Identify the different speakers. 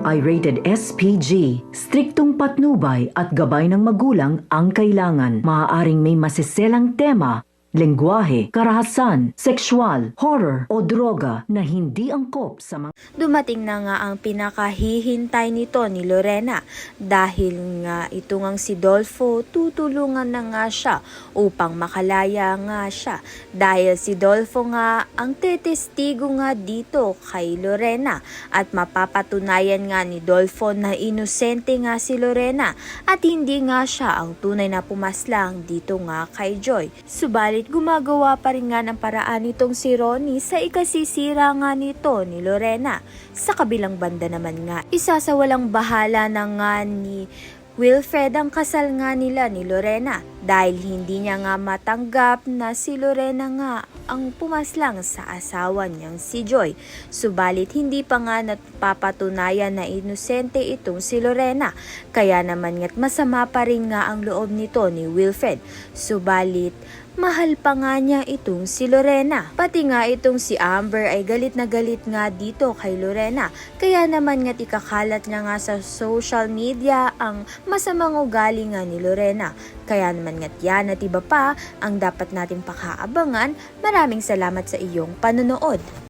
Speaker 1: ito ay rated SPG. Striktong patnubay at gabay ng magulang ang kailangan. Maaaring may masiselang tema, lengguwahe, karahasan, sexual, horror o droga na hindi angkop sa mga...
Speaker 2: Dumating na nga ang pinakahihintay nito ni Lorena dahil nga ito ngang si Dolfo tutulungan na nga siya upang makalaya nga siya dahil si Dolfo nga ang tetestigo nga dito kay Lorena at mapapatunayan nga ni Dolfo na inosente nga si Lorena at hindi nga siya ang tunay na pumaslang dito nga kay Joy. Subalit gumagawa pa rin nga ng paraan nitong si Ronnie sa ikasisira nga nito ni Lorena. Sa kabilang banda naman nga, isasawalang bahala na nga ni Wilfred ang kasal nga nila ni Lorena dahil hindi niya nga matanggap na si Lorena nga ang pumaslang sa asawa niyang si Joy. Subalit hindi pa nga napapatunayan na inosente itong si Lorena kaya naman nga't masama pa rin nga ang loob nito ni Wilfred. Subalit mahal pa nga niya itong si Lorena. Pati nga itong si Amber ay galit na galit nga dito kay Lorena. Kaya naman nga't ikakalat niya nga sa social media ang masamang ugali nga ni Lorena. Kaya naman nga't yan at iba pa ang dapat natin pakaabangan. Maraming salamat sa iyong panonood.